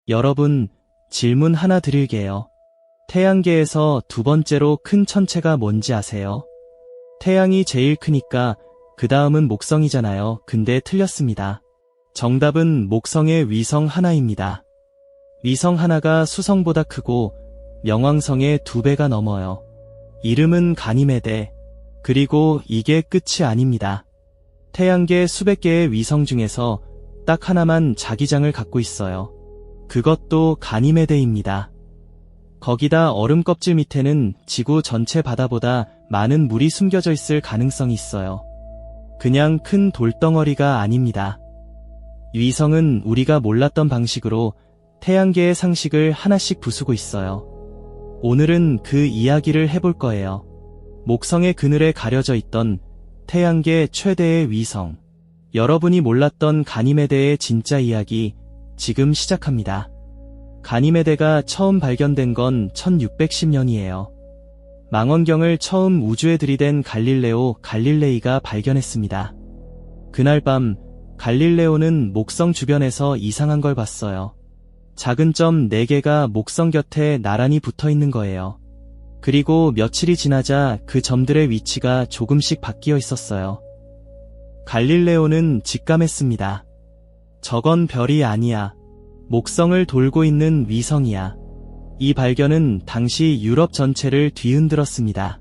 여러분, 질문 하나 드릴게요. 태양계에서 두 번째로 큰 천체가 뭔지 아세요? 태양이 제일 크니까 그 다음은 목성이잖아요. 근데 틀렸습니다. 정답은 목성의 위성 하나입니다. 위성 하나가 수성보다 크고 명왕성의 2배가 넘어요. 이름은 가니메데. 그리고 이게 끝이 아닙니다. 태양계 수백 개의 위성 중에서 딱 하나만 자기장을 갖고 있어요. 그것도 가니메데입니다. 거기다 얼음 껍질 밑에는 지구 전체 바다보다 많은 물이 숨겨져 있을 가능성이 있어요. 그냥 큰 돌덩어리가 아닙니다. 위성은 우리가 몰랐던 방식으로 태양계의 상식을 하나씩 부수고 있어요. 오늘은 그 이야기를 해볼 거예요. 목성의 그늘에 가려져 있던 태양계 최대의 위성. 여러분이 몰랐던 가니메데의 진짜 이야기 지금 시작합니다. 가니메데가 처음 발견된 건 1610년이에요. 망원경을 처음 우주에 들이댄 갈릴레오 갈릴레이가 발견했습니다. 그날 밤 갈릴레오는 목성 주변에서 이상한 걸 봤어요. 작은 점 4개가 목성 곁에 나란히 붙어 있는 거예요. 그리고 며칠이 지나자 그 점들의 위치가 조금씩 바뀌어 있었어요. 갈릴레오는 직감했습니다. 저건 별이 아니야. 목성을 돌고 있는 위성이야. 이 발견은 당시 유럽 전체를 뒤흔들었습니다.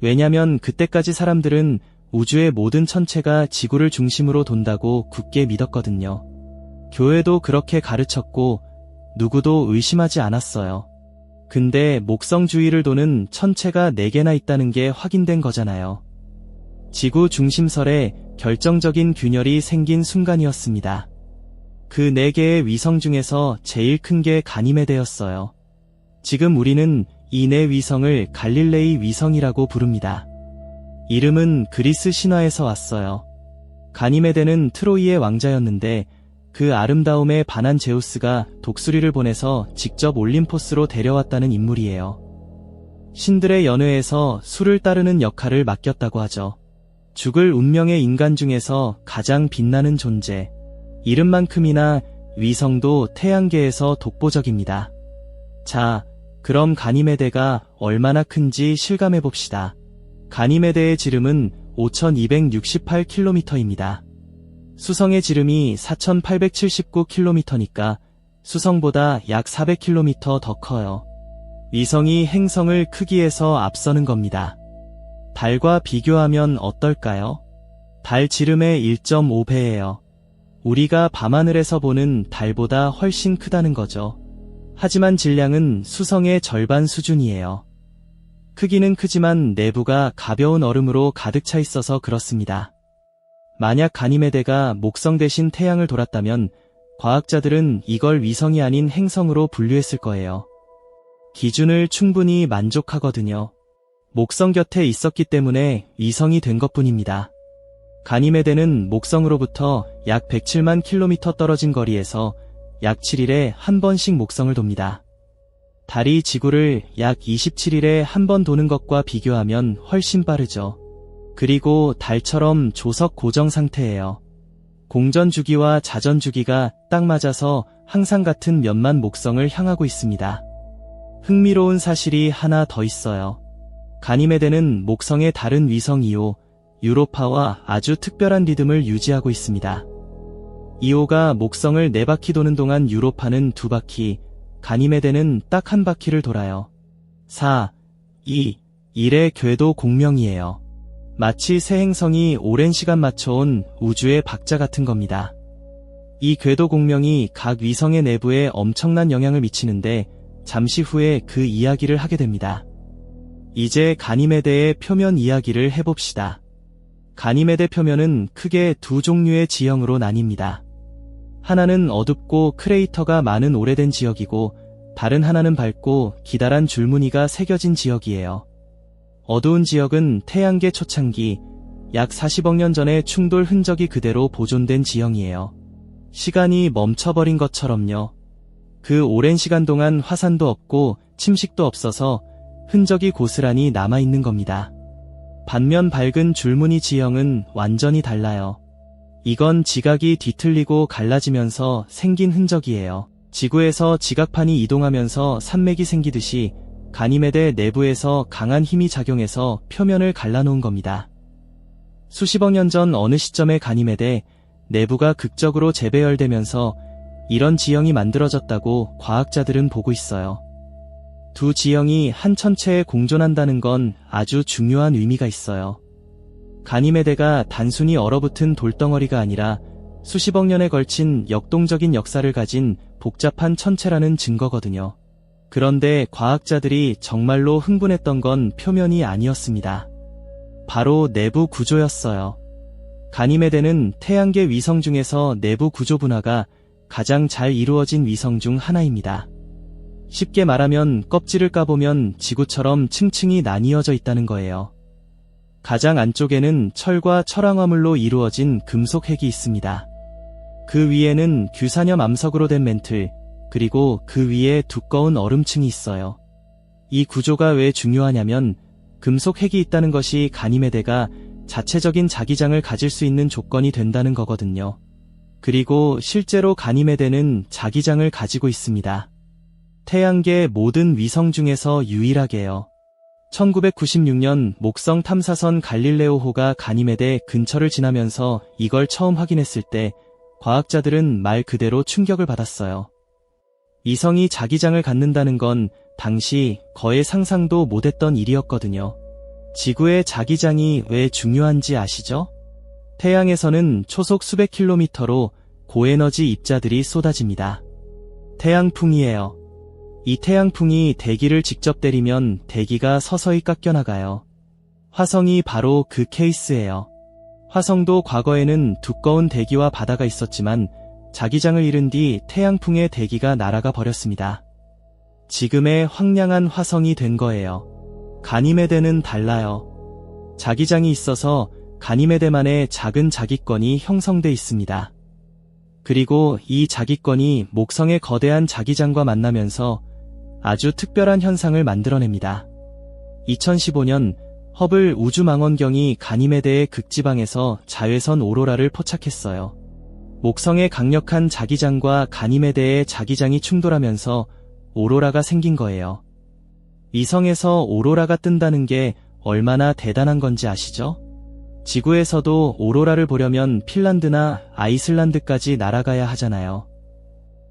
왜냐면 그때까지 사람들은 우주의 모든 천체가 지구를 중심으로 돈다고 굳게 믿었거든요. 교회도 그렇게 가르쳤고 누구도 의심하지 않았어요. 근데 목성 주위를 도는 천체가 4개나 있다는 게 확인된 거잖아요. 지구 중심설에 결정적인 균열이 생긴 순간이었습니다. 그 4개의 위성 중에서 제일 큰 게 가니메데였어요. 지금 우리는 이 4 위성을 갈릴레이 위성이라고 부릅니다. 이름은 그리스 신화에서 왔어요. 가니메데는 트로이의 왕자였는데 그 아름다움에 반한 제우스가 독수리를 보내서 직접 올림포스로 데려왔다는 인물이에요. 신들의 연회에서 수를 따르는 역할을 맡겼다고 하죠. 죽을 운명의 인간 중에서 가장 빛나는 존재. 이름만큼이나 위성도 태양계에서 독보적입니다. 자, 그럼 가니메데가 얼마나 큰지 실감해봅시다. 가니메데의 지름은 5268km입니다. 수성의 지름이 4879km니까 수성보다 약 400km 더 커요. 위성이 행성을 크기에서 앞서는 겁니다. 달과 비교하면 어떨까요? 달 지름의 1.5배예요. 우리가 밤하늘에서 보는 달보다 훨씬 크다는 거죠. 하지만 질량은 수성의 절반 수준이에요. 크기는 크지만 내부가 가벼운 얼음으로 가득 차 있어서 그렇습니다. 만약 가니메데가 목성 대신 태양을 돌았다면 과학자들은 이걸 위성이 아닌 행성으로 분류했을 거예요. 기준을 충분히 만족하거든요. 목성 곁에 있었기 때문에 위성이 된 것뿐입니다. 가니메데는 목성으로부터 약 107만 킬로미터 떨어진 거리에서 약 7일에 한 번씩 목성을 돕니다. 달이 지구를 약 27일에 한 번 도는 것과 비교하면 훨씬 빠르죠. 그리고 달처럼 조석 고정 상태예요. 공전 주기와 자전 주기가 딱 맞아서 항상 같은 면만 목성을 향하고 있습니다. 흥미로운 사실이 하나 더 있어요. 가니메데는 목성의 다른 위성 이오, 유로파와 아주 특별한 리듬을 유지하고 있습니다. 이오가 목성을 4바퀴 도는 동안 유로파는 2바퀴, 가니메데는 딱 1바퀴를 돌아요. 4, 2, 1의 궤도 공명이에요. 마치 새 행성이 오랜 시간 맞춰온 우주의 박자 같은 겁니다. 이 궤도 공명이 각 위성의 내부에 엄청난 영향을 미치는데 잠시 후에 그 이야기를 하게 됩니다. 이제 가니메데의 표면 이야기를 해봅시다. 가니메데 표면은 크게 2 종류의 지형으로 나뉩니다. 하나는 어둡고 크레이터가 많은 오래된 지역이고 다른 하나는 밝고 기다란 줄무늬가 새겨진 지역이에요. 어두운 지역은 태양계 초창기 약 40억 년 전의 충돌 흔적이 그대로 보존된 지형이에요. 시간이 멈춰버린 것처럼요. 그 오랜 시간 동안 화산도 없고 침식도 없어서 흔적이 고스란히 남아있는 겁니다. 반면 밝은 줄무늬 지형은 완전히 달라요. 이건 지각이 뒤틀리고 갈라지면서 생긴 흔적이에요. 지구에서 지각판이 이동하면서 산맥이 생기듯이 가니메데 내부에서 강한 힘이 작용해서 표면을 갈라놓은 겁니다. 수십억 년 전 어느 시점에 가니메데 내부가 극적으로 재배열되면서 이런 지형이 만들어졌다고 과학자들은 보고 있어요. 두 지형이 한 천체에 공존한다는 건 아주 중요한 의미가 있어요. 가니메데가 단순히 얼어붙은 돌덩어리가 아니라 수십억 년에 걸친 역동적인 역사를 가진 복잡한 천체라는 증거거든요. 그런데 과학자들이 정말로 흥분했던 건 표면이 아니었습니다. 바로 내부 구조였어요. 가니메데는 태양계 위성 중에서 내부 구조 분화가 가장 잘 이루어진 위성 중 하나입니다. 쉽게 말하면 껍질을 까보면 지구처럼 층층이 나뉘어져 있다는 거예요. 가장 안쪽에는 철과 철황화물로 이루어진 금속 핵이 있습니다. 그 위에는 규산염 암석으로 된 멘틀, 그리고 그 위에 두꺼운 얼음층이 있어요. 이 구조가 왜 중요하냐면 금속 핵이 있다는 것이 가니메데가 자체적인 자기장을 가질 수 있는 조건이 된다는 거거든요. 그리고 실제로 가니메데는 자기장을 가지고 있습니다. 태양계 모든 위성 중에서 유일하게요. 1996년 목성 탐사선 갈릴레오호가 가니메데 근처를 지나면서 이걸 처음 확인했을 때 과학자들은 말 그대로 충격을 받았어요. 위성이 자기장을 갖는다는 건 당시 거의 상상도 못했던 일이었거든요. 지구의 자기장이 왜 중요한지 아시죠? 태양에서는 초속 수백 킬로미터로 고에너지 입자들이 쏟아집니다. 태양풍이에요. 이 태양풍이 대기를 직접 때리면 대기가 서서히 깎여나가요. 화성이 바로 그 케이스예요. 화성도 과거에는 두꺼운 대기와 바다가 있었지만 자기장을 잃은 뒤 태양풍의 대기가 날아가 버렸습니다. 지금의 황량한 화성이 된 거예요. 가니메데는 달라요. 자기장이 있어서 가니메데만의 작은 자기권이 형성돼 있습니다. 그리고 이 자기권이 목성의 거대한 자기장과 만나면서 아주 특별한 현상을 만들어냅니다. 2015년 허블 우주망원경이 가니메데의 극지방에서 자외선 오로라를 포착했어요. 목성의 강력한 자기장과 가니메데의 자기장이 충돌하면서 오로라가 생긴 거예요. 위성에서 오로라가 뜬다는 게 얼마나 대단한 건지 아시죠? 지구에서도 오로라를 보려면 핀란드나 아이슬란드까지 날아가야 하잖아요.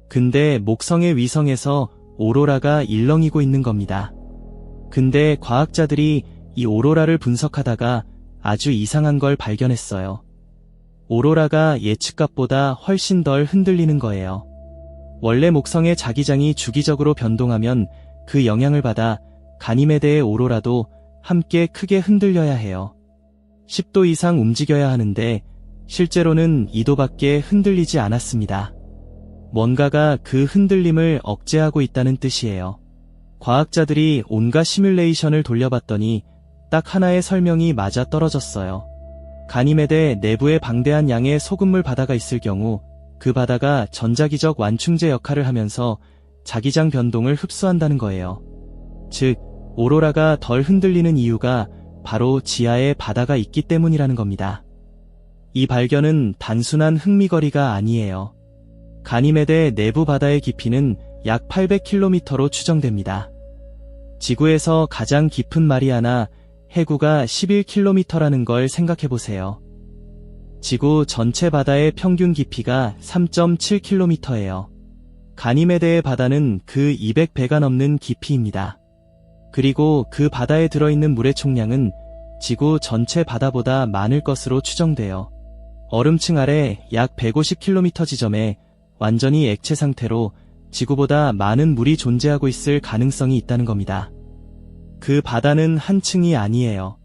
근데 목성의 위성에서 오로라가 일렁이고 있는 겁니다. 근데 과학자들이 이 오로라를 분석하다가 아주 이상한 걸 발견했어요. 오로라가 예측값보다 훨씬 덜 흔들리는 거예요. 원래 목성의 자기장이 주기적으로 변동하면 그 영향을 받아 가니메데의 오로라도 함께 크게 흔들려야 해요. 10도 이상 움직여야 하는데 실제로는 2도밖에 흔들리지 않았습니다. 뭔가가 그 흔들림을 억제하고 있다는 뜻이에요. 과학자들이 온갖 시뮬레이션을 돌려봤더니 딱 하나의 설명이 맞아 떨어졌어요. 가니메데 내부에 방대한 양의 소금물 바다가 있을 경우 그 바다가 전자기적 완충제 역할을 하면서 자기장 변동을 흡수한다는 거예요. 즉, 오로라가 덜 흔들리는 이유가 바로 지하에 바다가 있기 때문이라는 겁니다. 이 발견은 단순한 흥미거리가 아니에요. 가니메데 내부 바다의 깊이는 약 800km로 추정됩니다. 지구에서 가장 깊은 마리아나 해구가 11km라는 걸 생각해보세요. 지구 전체 바다의 평균 깊이가 3.7km예요. 가니메데의 바다는 그 200배가 넘는 깊이입니다. 그리고 그 바다에 들어있는 물의 총량은 지구 전체 바다보다 많을 것으로 추정돼요. 얼음층 아래 약 150km 지점에 완전히 액체 상태로 지구보다 많은 물이 존재하고 있을 가능성이 있다는 겁니다. 그 바다는 한 층이 아니에요.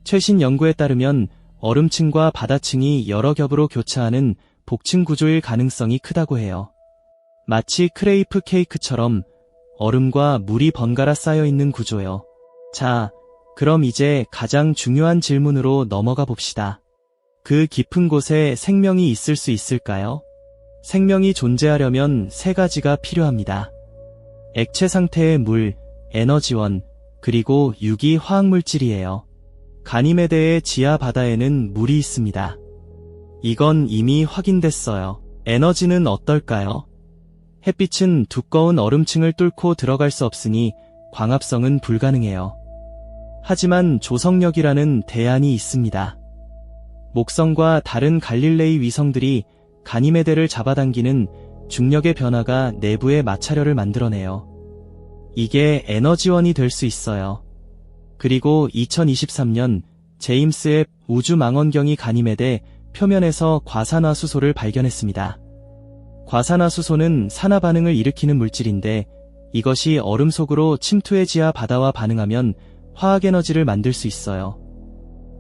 최신 연구에 따르면 얼음층과 바다층이 여러 겹으로 교차하는 복층 구조일 가능성이 크다고 해요. 마치 크레이프 케이크처럼 얼음과 물이 번갈아 쌓여 있는 구조요. 자, 그럼 이제 가장 중요한 질문으로 넘어가 봅시다. 그 깊은 곳에 생명이 있을 수 있을까요? 생명이 존재하려면 세 가지가 필요합니다. 액체 상태의 물, 에너지원, 그리고 유기 화학물질이에요. 가니메데의 지하 바다에는 물이 있습니다. 이건 이미 확인됐어요. 에너지는 어떨까요? 햇빛은 두꺼운 얼음층을 뚫고 들어갈 수 없으니 광합성은 불가능해요. 하지만 조성력이라는 대안이 있습니다. 목성과 다른 갈릴레이 위성들이 가니메데를 잡아당기는 중력의 변화가 내부의 마찰열을 만들어내요. 이게 에너지원이 될 수 있어요. 그리고 2023년 제임스 웹 우주망원경이 가니메데 표면에서 과산화수소를 발견했습니다. 과산화수소는 산화 반응을 일으키는 물질인데 이것이 얼음 속으로 침투해 지하 바다와 반응하면 화학에너지를 만들 수 있어요.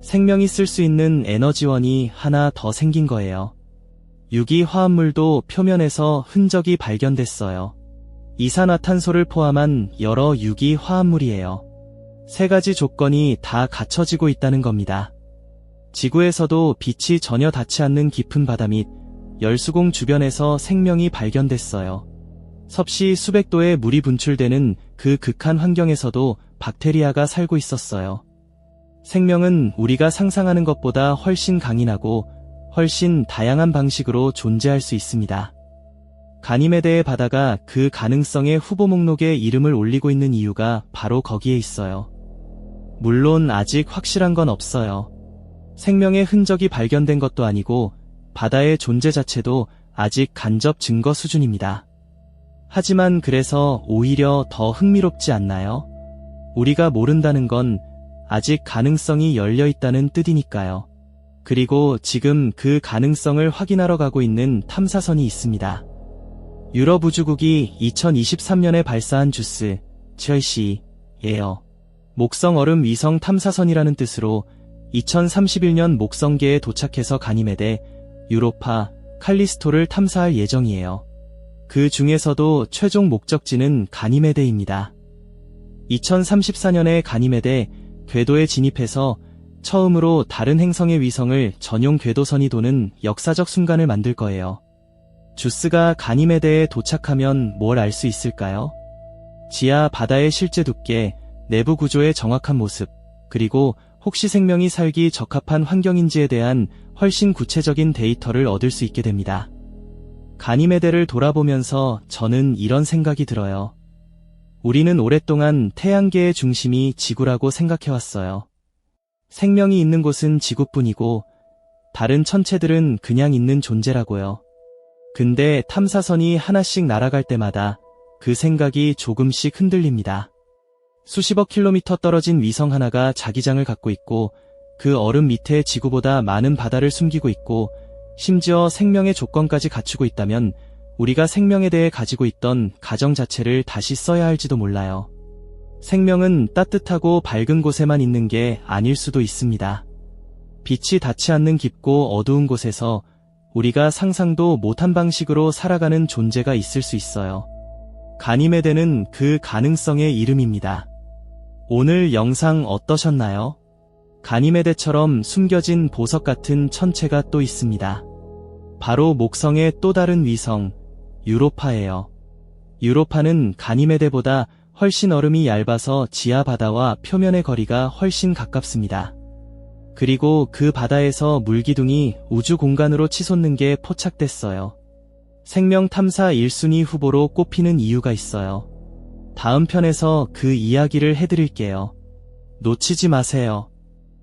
생명이 쓸 수 있는 에너지원이 하나 더 생긴 거예요. 유기화합물도 표면에서 흔적이 발견됐어요. 이산화탄소를 포함한 여러 유기화합물이에요. 세 가지 조건이 다 갖춰지고 있다는 겁니다. 지구에서도 빛이 전혀 닿지 않는 깊은 바다 및 열수공 주변에서 생명이 발견됐어요. 섭씨 수백 도의 물이 분출되는 그 극한 환경에서도 박테리아가 살고 있었어요. 생명은 우리가 상상하는 것보다 훨씬 강인하고 훨씬 다양한 방식으로 존재할 수 있습니다. 가니메데의 바다가 그 가능성의 후보 목록에 이름을 올리고 있는 이유가 바로 거기에 있어요. 물론 아직 확실한 건 없어요. 생명의 흔적이 발견된 것도 아니고 바다의 존재 자체도 아직 간접 증거 수준입니다. 하지만 그래서 오히려 더 흥미롭지 않나요? 우리가 모른다는 건 아직 가능성이 열려 있다는 뜻이니까요. 그리고 지금 그 가능성을 확인하러 가고 있는 탐사선이 있습니다. 유럽 우주국이 2023년에 발사한 주스, 첼시예요. 목성 얼음 위성 탐사선이라는 뜻으로 2031년 목성계에 도착해서 가니메데, 유로파, 칼리스토를 탐사할 예정이에요. 그 중에서도 최종 목적지는 가니메데입니다. 2034년에 가니메데 궤도에 진입해서 처음으로 다른 행성의 위성을 전용 궤도선이 도는 역사적 순간을 만들 거예요. 주스가 가니메데에 도착하면 뭘 알 수 있을까요? 지하 바다의 실제 두께, 내부 구조의 정확한 모습, 그리고 혹시 생명이 살기 적합한 환경인지에 대한 훨씬 구체적인 데이터를 얻을 수 있게 됩니다. 가니메데를 돌아보면서 저는 이런 생각이 들어요. 우리는 오랫동안 태양계의 중심이 지구라고 생각해왔어요. 생명이 있는 곳은 지구뿐이고 다른 천체들은 그냥 있는 존재라고요. 근데 탐사선이 하나씩 날아갈 때마다 그 생각이 조금씩 흔들립니다. 수십억 킬로미터 떨어진 위성 하나가 자기장을 갖고 있고 그 얼음 밑에 지구보다 많은 바다를 숨기고 있고 심지어 생명의 조건까지 갖추고 있다면 우리가 생명에 대해 가지고 있던 가정 자체를 다시 써야 할지도 몰라요. 생명은 따뜻하고 밝은 곳에만 있는 게 아닐 수도 있습니다. 빛이 닿지 않는 깊고 어두운 곳에서 우리가 상상도 못한 방식으로 살아가는 존재가 있을 수 있어요. 가니메데는 그 가능성의 이름입니다. 오늘 영상 어떠셨나요? 가니메데처럼 숨겨진 보석 같은 천체가 또 있습니다. 바로 목성의 또 다른 위성, 유로파예요. 유로파는 가니메데보다 훨씬 얼음이 얇아서 지하 바다와 표면의 거리가 훨씬 가깝습니다. 그리고 그 바다에서 물기둥이 우주 공간으로 치솟는 게 포착됐어요. 생명 탐사 1순위 후보로 꼽히는 이유가 있어요. 다음 편에서 그 이야기를 해드릴게요. 놓치지 마세요.